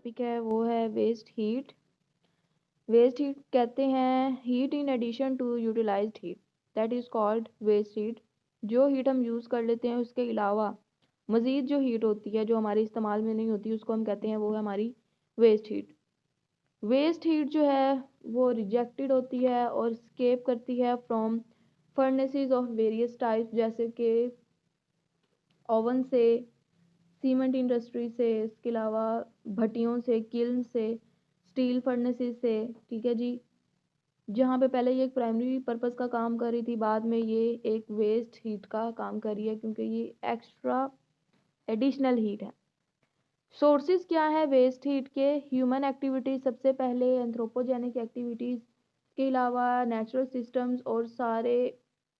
Topic है वो है वेस्ट हीट। वेस्ट हीट कहते हैं heat in addition to utilised heat, that is called waste heat. जो हीट हम यूज़ कर लेते हैं उसके अलावा मज़ीद जो हीट होती है जो हमारे इस्तेमाल में नहीं होती उसको हम कहते हैं वो है हमारी वेस्ट हीट। वेस्ट हीट जो है वो रिजेक्टेड होती है और स्केप करती है from furnaces of various types, जैसे कि ओवन से, सीमेंट इंडस्ट्री से, इसके अलावा भट्टियों से, किल्न से, स्टील फर्नेसेस से। ठीक है जी। जहाँ पे पहले ये एक प्राइमरी पर्पस का काम कर रही थी, बाद में ये एक वेस्ट हीट का काम कर रही है क्योंकि ये एक्स्ट्रा एडिशनल हीट है। सोर्सेज क्या है वेस्ट हीट के? ह्यूमन एक्टिविटीज सबसे पहले, एंथ्रोपोजेनिक एक्टिविटीज के अलावा नेचुरल सिस्टम्स और सारे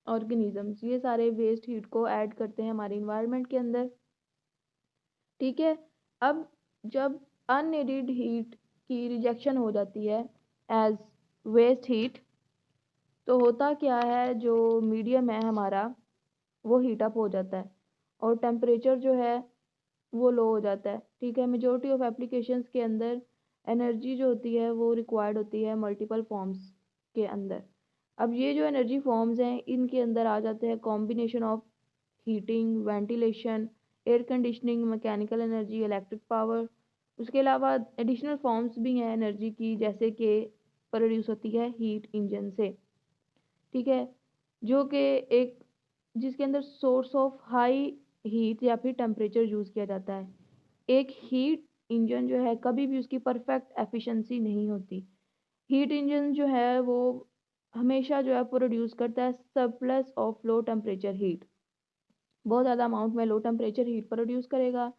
ऑर्गेनिजम्स, ये सारे वेस्ट हीट को ऐड करते हैं हमारे इन्वायरमेंट के अंदर। ठीक है। अब जब अननीडेड हीट की रिजेक्शन हो जाती है एज वेस्ट हीट, तो होता क्या है, जो मीडियम है हमारा वो हीट अप हो जाता है और टेम्परेचर जो है वो लो हो जाता है। ठीक है। मेजोरिटी ऑफ एप्लीकेशंस के अंदर एनर्जी जो होती है वो रिक्वायर्ड होती है मल्टीपल फॉर्म्स के अंदर। अब ये जो एनर्जी फॉर्म्स हैं इनके अंदर आ जाते हैं combination of heating, ventilation, air conditioning, mechanical energy, electric power. उसके अलावा एडिशनल फॉर्म्स भी हैं एनर्जी की, जैसे कि प्रोड्यूस होती है हीट इंजन से। ठीक है। जो कि एक जिसके अंदर सोर्स ऑफ हाई हीट या फिर टेम्परेचर यूज़ किया जाता है। एक हीट इंजन जो है कभी भी उसकी परफेक्ट एफिशिएंसी नहीं होती। हीट इंजन जो है वो हमेशा जो है प्रोड्यूस करता है surplus of low temperature heat, बहुत ज़्यादा अमाउंट में लो टेम्परेचर हीट प्रोड्यूस करेगा।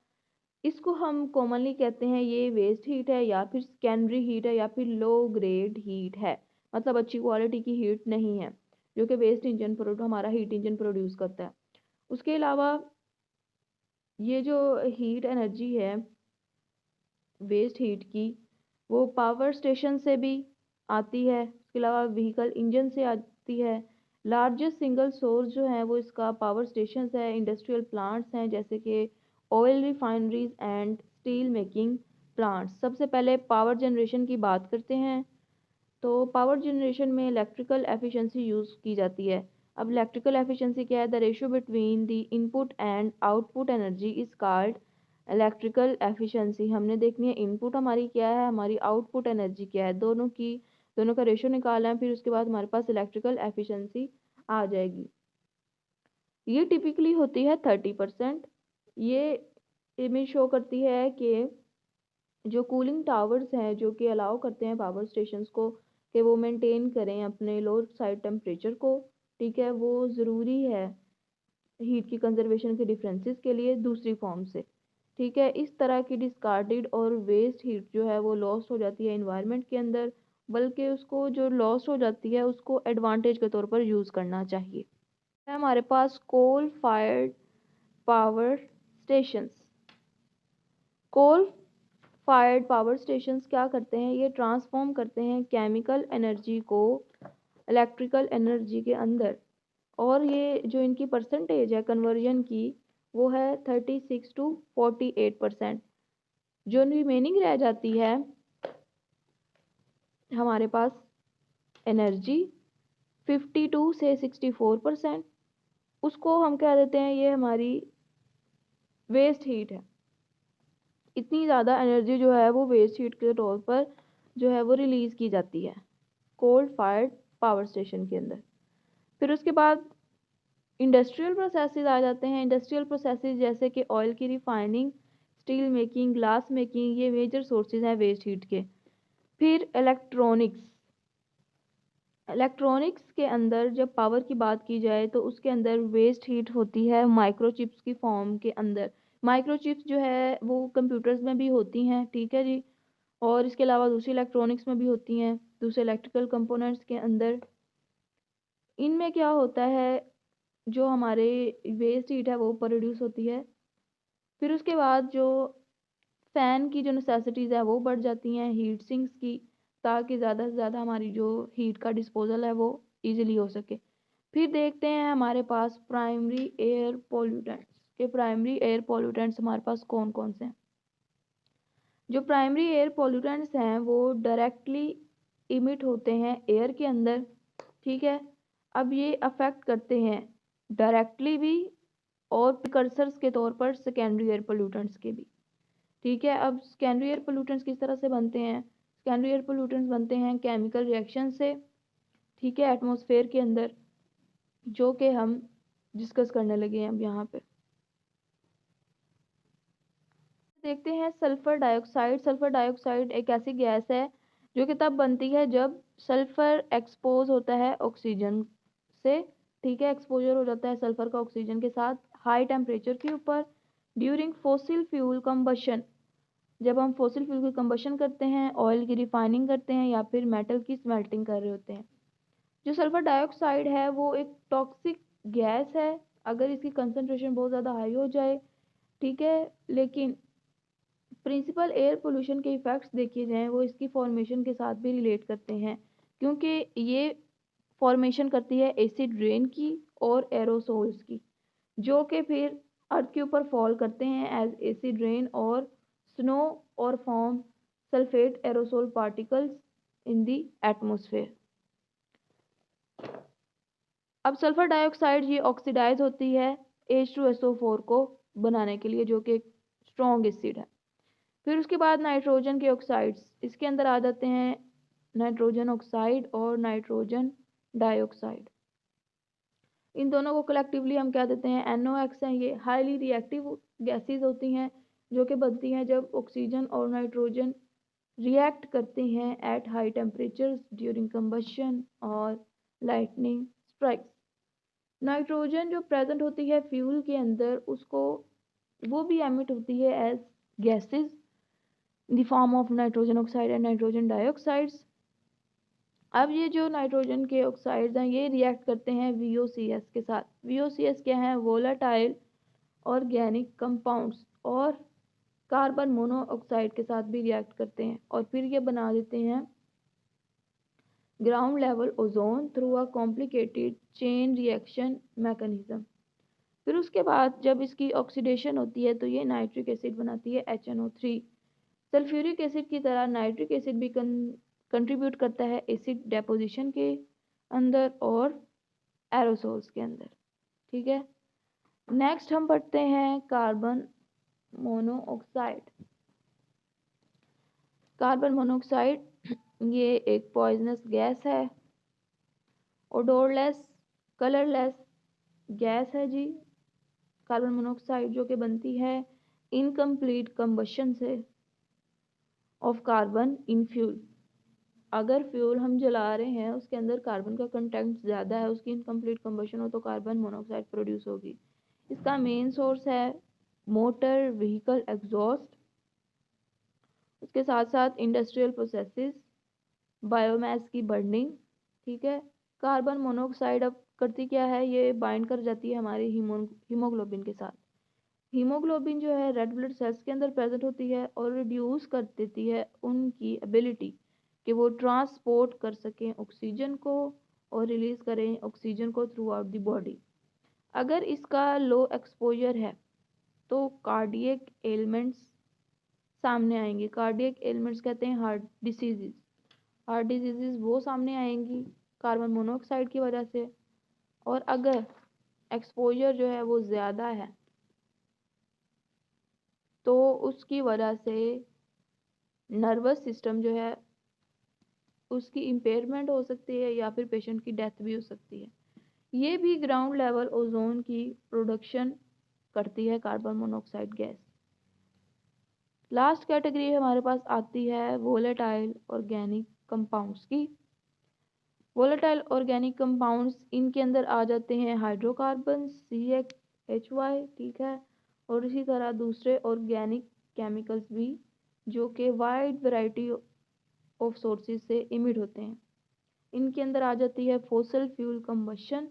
इसको हम कॉमनली कहते हैं ये वेस्ट हीट है या फिर सेकेंडरी हीट है या फिर लो ग्रेड हीट है, मतलब अच्छी क्वालिटी की हीट नहीं है जो कि वेस्ट इंजन हमारा हीट इंजन प्रोड्यूस करता है। उसके अलावा ये जो हीट एनर्जी है वेस्ट हीट की, वो पावर स्टेशन से भी आती है, उसके अलावा व्हीकल इंजन से आती है। लार्जेस्ट सिंगल सोर्स जो है वो इसका पावर स्टेशन है, इंडस्ट्रियल प्लांट्स हैं जैसे कि oil refineries and steel making plants. सबसे पहले पावर जनरेशन की बात करते हैं, तो पावर जनरेशन में इलेक्ट्रिकल एफिशिएंसी यूज़ की जाती है। अब इलेक्ट्रिकल एफिशिएंसी क्या है? The ratio between the input and output energy is called electrical efficiency. हमने देखनी है इनपुट हमारी क्या है, हमारी आउटपुट एनर्जी क्या है, दोनों का रेशियो निकालना है, फिर उसके बाद हमारे पास इलेक्ट्रिकल एफिशिएंसी आ जाएगी। ये टिपिकली होती है 30%। ये इमेज शो करती है कि जो कूलिंग टावर्स हैं जो कि अलाउ करते हैं पावर स्टेशंस को कि वो मेंटेन करें अपने लो साइड टेम्परेचर को। ठीक है। वो ज़रूरी है हीट की कंजर्वेशन के डिफरेंसेस के लिए दूसरी फॉर्म से। ठीक है। इस तरह की डिस्कार्डेड और वेस्ट हीट जो है वो लॉस्ट हो जाती है इन्वायरमेंट के अंदर, बल्कि उसको जो लॉस्ट हो जाती है उसको एडवांटेज के तौर पर यूज़ करना चाहिए। है हमारे पास coal fired power stations. Coal fired power stations क्या करते हैं? ये ट्रांसफॉर्म करते हैं केमिकल एनर्जी को इलेक्ट्रिकल एनर्जी के अंदर, और ये जो इनकी परसेंटेज है कन्वर्जन की वो है 36 to 48%। जो रिमेनिंग रह जाती है हमारे पास एनर्जी 52 से 64%, उसको हम कह देते हैं ये हमारी वेस्ट हीट है। इतनी ज़्यादा एनर्जी जो है वो वेस्ट हीट के तौर पर जो है वो रिलीज़ की जाती है कोल फायर्ड पावर स्टेशन के अंदर। फिर उसके बाद इंडस्ट्रियल प्रोसेसेस आ जाते हैं। इंडस्ट्रियल प्रोसेसेस जैसे कि ऑयल की refining, steel making, glass making, ये मेजर सोर्सेज हैं वेस्ट हीट के। फिर इलेक्ट्रॉनिक्स के अंदर जब पावर की बात की जाए तो उसके अंदर वेस्ट हीट होती है माइक्रोचिप्स की फॉर्म के अंदर। माइक्रोचिप्स जो है वो कंप्यूटर्स में भी होती हैं। ठीक है जी। और इसके अलावा दूसरी इलेक्ट्रॉनिक्स में भी होती हैं, दूसरे इलेक्ट्रिकल कंपोनेंट्स के अंदर। इनमें क्या होता है, जो हमारे वेस्ट हीट है वो प्रोड्यूस होती है। फिर उसके बाद जो फ़ैन की जो नेसेसिटीज़ है वो बढ़ जाती हैं हीट सिंक्स की, ताकि ज़्यादा से ज़्यादा हमारी जो हीट का डिस्पोजल है वो इजीली हो सके। फिर देखते हैं हमारे पास प्राइमरी एयर पोल्यूटेंट्स के प्राइमरी एयर पोल्यूटेंट्स हमारे पास कौन कौन से हैं। जो प्राइमरी एयर पोल्यूटेंट्स हैं वो डायरेक्टली इमिट होते हैं एयर के अंदर, ठीक है। अब ये अफेक्ट करते हैं डायरेक्टली भी और प्रिकर्सर्स के तौर पर सेकेंडरी एयर पोल्यूटेंट्स के भी, ठीक है। अब सेकेंडरी एयर पोल्यूटेंट्स किस तरह से बनते हैं? सेकेंडरी एयर पोल्यूटेंट्स बनते हैं केमिकल रिएक्शन से, ठीक है, एटमॉस्फेयर के अंदर, जो कि हम डिस्कस करने लगे हैं अब यहाँ पे। देखते हैं सल्फर डाइऑक्साइड। सल्फर डाइऑक्साइड एक ऐसी गैस है जो कि तब बनती है जब सल्फर एक्सपोज होता है ऑक्सीजन से, ठीक है, एक्सपोजर हो जाता है सल्फर का ऑक्सीजन के साथ हाई टेम्परेचर के ऊपर ड्यूरिंग फोसिल फ्यूल कंबशन। जब हम फोसिल फ्यूल की कंबशन करते हैं, ऑयल की रिफाइनिंग करते हैं या फिर मेटल की स्मेल्टिंग कर रहे होते हैं। जो सल्फर डाइऑक्साइड है वो एक टॉक्सिक गैस है अगर इसकी कंसंट्रेशन बहुत ज़्यादा हाई हो जाए, ठीक है। लेकिन प्रिंसिपल एयर पोल्यूशन के इफ़ेक्ट्स देखिए जाएँ वो इसकी फॉर्मेशन के साथ भी रिलेट करते हैं, क्योंकि ये फॉर्मेशन करती है एसिड रेन की और एरोसोल्स की, जो कि फिर अर्थ के ऊपर फॉल करते हैं एज एसिड रेन और स्नो और form sulphate aerosol particles in the atmosphere. अब सल्फर डाइऑक्साइड ये ऑक्सीडाइज होती है H2SO4 को बनाने के लिए, जो कि एक स्ट्रॉन्ग एसिड है। फिर उसके बाद नाइट्रोजन के ऑक्साइड्स इसके अंदर आ जाते हैं, नाइट्रोजन ऑक्साइड और नाइट्रोजन डाइऑक्साइड। इन दोनों को कलेक्टिवली हम क्या देते हैं, NOx हैं। ये हाईली रिएक्टिव गैसेज होती हैं जो कि बनती हैं जब ऑक्सीजन और नाइट्रोजन रिएक्ट करते हैं at high temperatures during combustion और लाइटनिंग स्ट्राइक्स। नाइट्रोजन जो प्रेजेंट होती है फ्यूल के अंदर उसको वो भी एमिट होती है as gases in the form of nitrogen oxide and nitrogen dioxides. अब ये जो नाइट्रोजन के ऑक्साइड्स हैं ये रिएक्ट करते हैं VOCs के साथ। VOCs क्या है? वोलाटाइल ऑर्गेनिक कंपाउंड्स, और कार्बन मोनोऑक्साइड के साथ भी रिएक्ट करते हैं और फिर ये बना देते हैं ground level ozone through a complicated chain reaction mechanism. फिर उसके बाद जब इसकी ऑक्सीडेशन होती है तो ये नाइट्रिक एसिड बनाती है HNO3। सल्फ्यूरिक एसिड की तरह नाइट्रिक एसिड भी कंट्रीब्यूट करता है एसिड डेपोजिशन के अंदर और एरोसोल्स के अंदर, ठीक है। नेक्स्ट हम पढ़ते हैं कार्बन मोनोऑक्साइड। कार्बन मोनोऑक्साइड ये एक पॉइजनस गैस है, ओडोरलेस कलरलेस गैस है जी। कार्बन मोनोऑक्साइड जो कि बनती है इनकम्प्लीट कंबशन से ऑफ कार्बन इन फ्यूल। अगर फ्यूल हम जला रहे हैं उसके अंदर कार्बन का कंटेंट ज़्यादा है, उसकी इनकम्प्लीट कंबशन हो तो कार्बन मोनोऑक्साइड प्रोड्यूस होगी। इसका मेन सोर्स है मोटर व्हीकल एग्जॉस्ट, उसके साथ साथ इंडस्ट्रियल प्रोसेसेस, बायोमास की बर्निंग, ठीक है। कार्बन मोनोऑक्साइड अब करती क्या है, ये बाइंड कर जाती है हमारे हीमोग्लोबिन के साथ। हीमोग्लोबिन जो है रेड ब्लड सेल्स के अंदर प्रेजेंट होती है और रिड्यूस कर देती है उनकी एबिलिटी कि वो ट्रांसपोर्ट कर सकें ऑक्सीजन को और रिलीज करें ऑक्सीजन को थ्रू आउट द बॉडी। अगर इसका लो एक्सपोजर है तो कार्डियक एलिमेंट्स सामने आएंगे। कार्डियक एलिमेंट्स कहते हैं हार्ट डिसीजेज। हार्ट डिजीजेज वो सामने आएंगी कार्बन मोनोऑक्साइड की वजह से। और अगर एक्सपोजर जो है वो ज़्यादा है तो उसकी वजह से नर्वस सिस्टम जो है उसकी इम्पेयरमेंट हो सकती है या फिर पेशेंट की डेथ भी हो सकती है। ये भी ग्राउंड लेवल ओजोन की प्रोडक्शन करती है carbon monoxide gas. Last category हमारे पास आती है वोलेटाइल ऑर्गेनिक कंपाउंड्स की। वोलेटाइल ऑर्गेनिक कंपाउंड्स इनके अंदर आ जाते हैं हाइड्रोकार्बन CHHY, ठीक है, और इसी तरह दूसरे ऑर्गेनिक केमिकल्स भी जो कि वाइड वैरायटी ऑफ सोर्सेज से इमिट होते हैं। इनके अंदर आ जाती है fossil fuel combustion,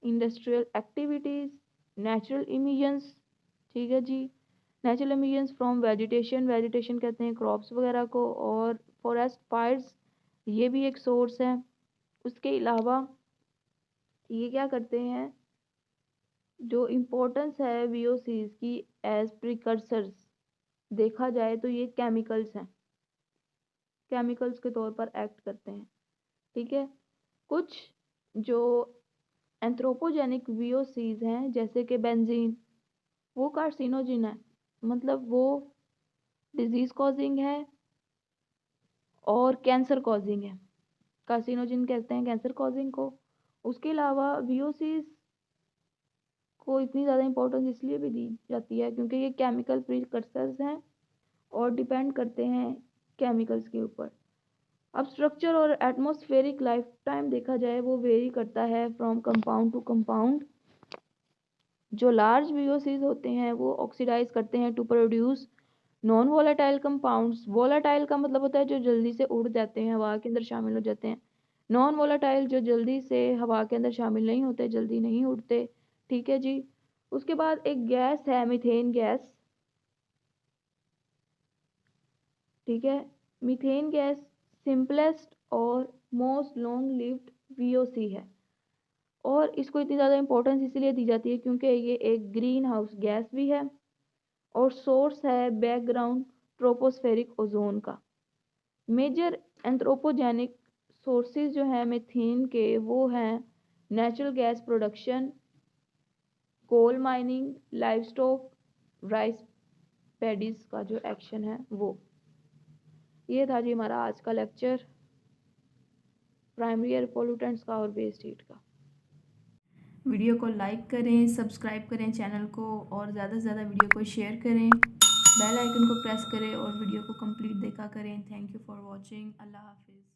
industrial activities, natural emissions, ठीक है जी, natural emissions from vegetation, vegetation कहते हैं क्रॉप्स वगैरह को, और फॉरेस्ट फायर्स ये भी एक सोर्स है। उसके अलावा ये क्या करते हैं, जो इम्पोर्टेंस है VOCs की एज प्रिकर्सर्स देखा जाए तो ये केमिकल्स हैं, केमिकल्स के तौर पर एक्ट करते हैं। ठीक है। कुछ जो एंथ्रोपोजेनिक वीओसीज हैं जैसे कि बेंजीन, वो कार्सिनोजिन है, मतलब वो डिजीज कॉजिंग है और कैंसर कॉजिंग है। कार्सिनोजिन कहते हैं कैंसर कॉजिंग को। उसके अलावा वीओसीज को इतनी ज़्यादा इंपॉर्टेंस इसलिए भी दी जाती है क्योंकि ये केमिकल प्रिकर्सर्स हैं और डिपेंड करते हैं केमिकल्स के ऊपर। अब स्ट्रक्चर और एटमॉस्फेरिक लाइफ टाइम देखा जाए वो वेरी करता है फ्रॉम कंपाउंड टू कंपाउंड। जो लार्ज वीओसीज होते हैं वो ऑक्सीडाइज करते हैं to produce non volatile compounds. Volatile का मतलब होता है जो जल्दी से उड़ जाते हैं, हवा के अंदर शामिल हो जाते हैं। नॉन वोलेटाइल जो जल्दी से हवा के अंदर शामिल नहीं होते, जल्दी नहीं उड़ते। ठीक है जी। उसके बाद एक गैस है मीथेन गैस। ठीक है। मीथेन गैस सिंपलेस्ट और मोस्ट लॉन्ग लिव्ड वीओसी है और इसको इतनी ज़्यादा इंपॉर्टेंस इसलिए दी जाती है क्योंकि ये एक ग्रीन हाउस गैस भी है और सोर्स है बैकग्राउंड ट्रोपोस्फेरिक ओजोन का। मेजर एंथ्रोपोजेनिक सोर्सेज जो हैं मीथेन के वो हैं natural gas production, coal mining, livestock, rice paddies का जो एक्शन है वो। ये था जी हमारा आज का लेक्चर प्राइमरी एयर पोल्यूटेंट्स का और वेस्ट हीट का। वीडियो को लाइक करें, सब्सक्राइब करें चैनल को और ज़्यादा से ज़्यादा वीडियो को शेयर करें, बेल आइकन को प्रेस करें और वीडियो को कंप्लीट देखा करें। Thank you for watching. अल्लाह हाफिज़।